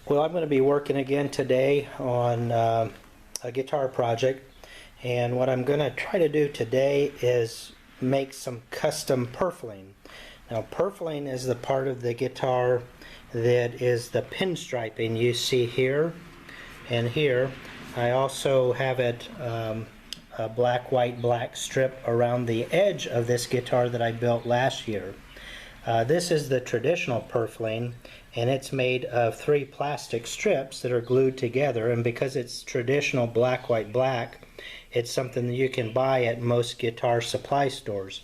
Well, I'm going to be working again today on a guitar project, and what I'm going to try to do today is make some custom purfling. Now, purfling is the part of the guitar that is the pinstriping you see here and here. I also have it a black, white, black strip around the edge of this guitar that I built last year. This is the traditional purfling, and it's made of 3 plastic strips that are glued together, and because it's traditional black, white, black, it's something that you can buy at most guitar supply stores.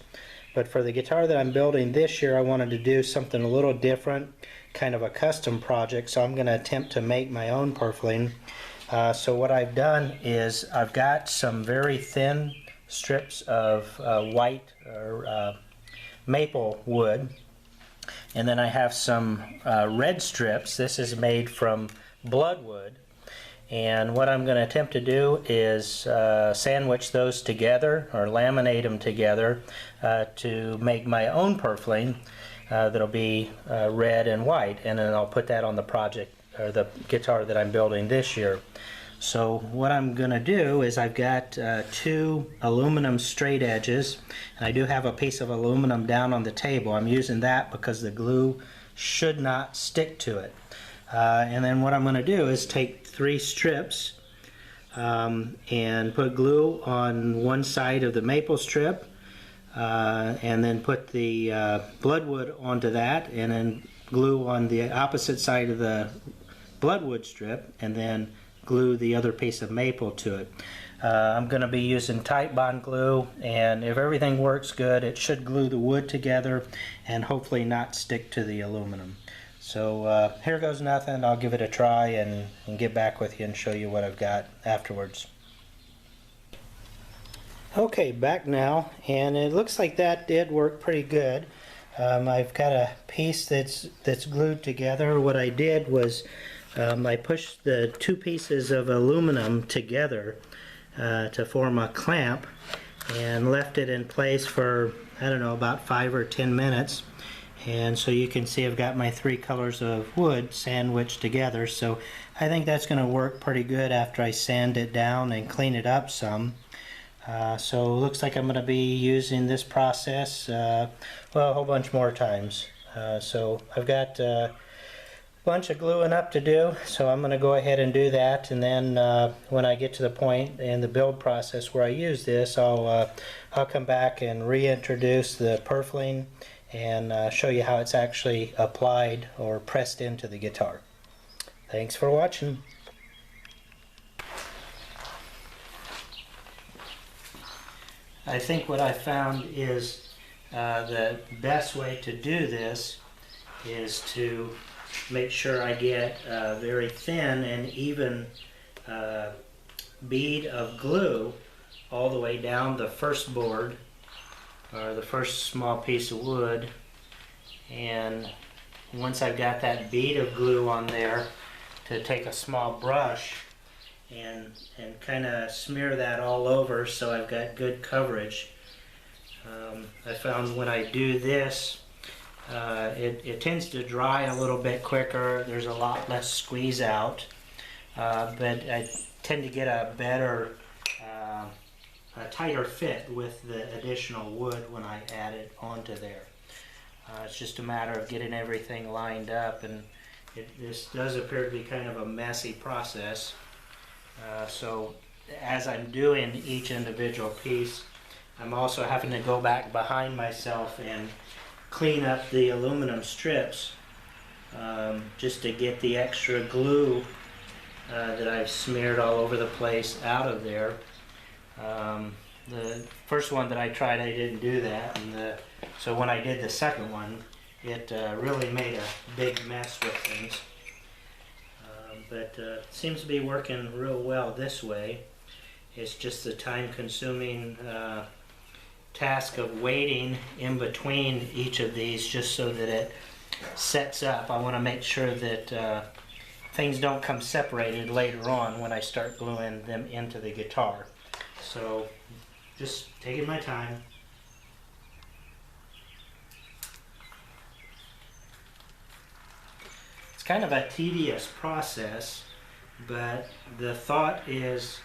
But for the guitar that I'm building this year, I wanted to do something a little different, kind of a custom project, so I'm going to attempt to make my own purfling. So what I've done is I've got some very thin strips of white or maple wood, and then I have some red strips. This is made from bloodwood, and what I'm going to attempt to do is sandwich those together or laminate them together to make my own purfling that'll be red and white, and then I'll put that on the project or the guitar that I'm building this year. So what I'm going to do is I've got 2 aluminum straight edges, and I do have a piece of aluminum down on the table. I'm using that because the glue should not stick to it. And then what I'm going to do is take 3 strips and put glue on one side of the maple strip, and then put the bloodwood onto that, and then glue on the opposite side of the bloodwood strip, and then glue the other piece of maple to it. I'm going to be using Titebond glue, and if everything works good, it should glue the wood together and hopefully not stick to the aluminum. So here goes nothing. I'll give it a try and get back with you and show you what I've got afterwards. Okay, back now, and it looks like that did work pretty good. I've got a piece that's glued together. What I did was I pushed the 2 pieces of aluminum together to form a clamp and left it in place for, I don't know, about 5 or 10 minutes. And so you can see I've got my 3 colors of wood sandwiched together, so I think that's going to work pretty good after I sand it down and clean it up some. So it looks like I'm going to be using this process well, a whole bunch more times. So I've got bunch of gluing up to do, so I'm going to go ahead and do that, and then when I get to the point in the build process where I use this, I'll come back and reintroduce the purfling and show you how it's actually applied or pressed into the guitar. Thanks for watching. I think what I found is the best way to do this is to make sure I get a very thin and even bead of glue all the way down the first board or the first small piece of wood, and once I've got that bead of glue on there, to take a small brush and kind of smear that all over so I've got good coverage. I found when I do this it tends to dry a little bit quicker. There's a lot less squeeze out, but I tend to get a better, a tighter fit with the additional wood when I add it onto there. It's just a matter of getting everything lined up, and this does appear to be kind of a messy process. So as I'm doing each individual piece, I'm also having to go back behind myself and clean up the aluminum strips just to get the extra glue that I've smeared all over the place out of there. The first one that I tried, I didn't do that, and so when I did the second one, it really made a big mess with things. But it seems to be working real well this way. It's just the time-consuming task of waiting in between each of these just so that it sets up. I want to make sure that things don't come separated later on when I start gluing them into the guitar. So just taking my time. kind of a tedious process, but the thought is,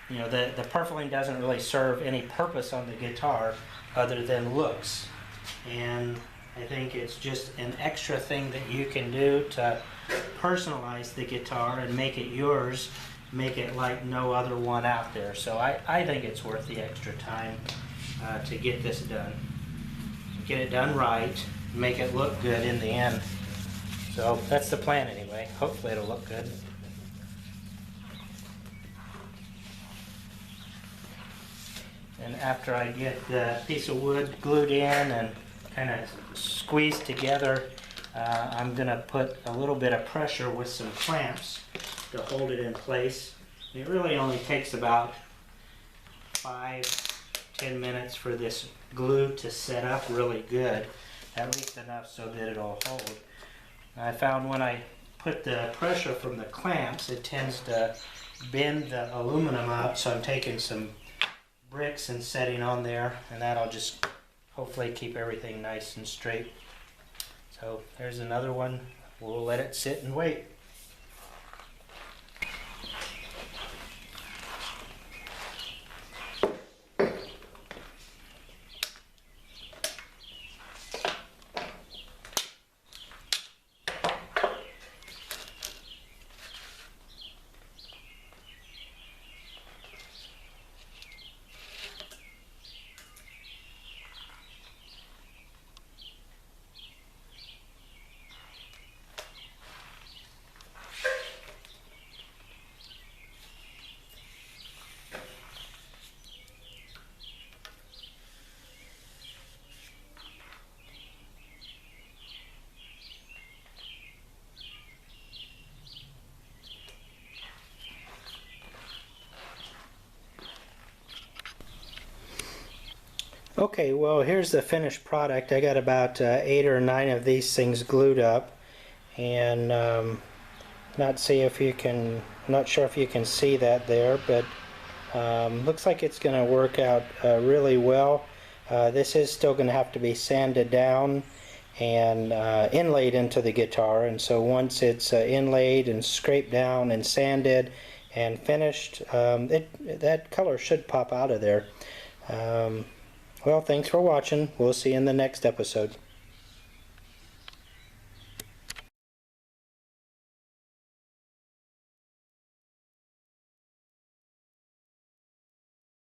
you know, the purfling doesn't really serve any purpose on the guitar other than looks. And I think it's just an extra thing that you can do to personalize the guitar and make it yours, make it like no other one out there. So I think it's worth the extra time to get this done. Get it done right, make it look good in the end. So that's the plan anyway. Hopefully it'll look good. And after I get the piece of wood glued in and kind of squeezed together, I'm going to put a little bit of pressure with some clamps to hold it in place. It really only takes about 5-10 minutes for this glue to set up really good, at least enough so that it'll hold. I found when I put the pressure from the clamps, it tends to bend the aluminum up, so I'm taking some bricks and setting on there, and that'll just hopefully keep everything nice and straight. So there's another one. We'll let it sit and wait. Okay, well, here's the finished product. I got about 8 or 9 of these things glued up, and not sure if you can see that there, but looks like it's going to work out really well. This is still going to have to be sanded down and inlaid into the guitar, and so once it's inlaid and scraped down and sanded and finished, that color should pop out of there. Well, thanks for watching. We'll see you in the next episode.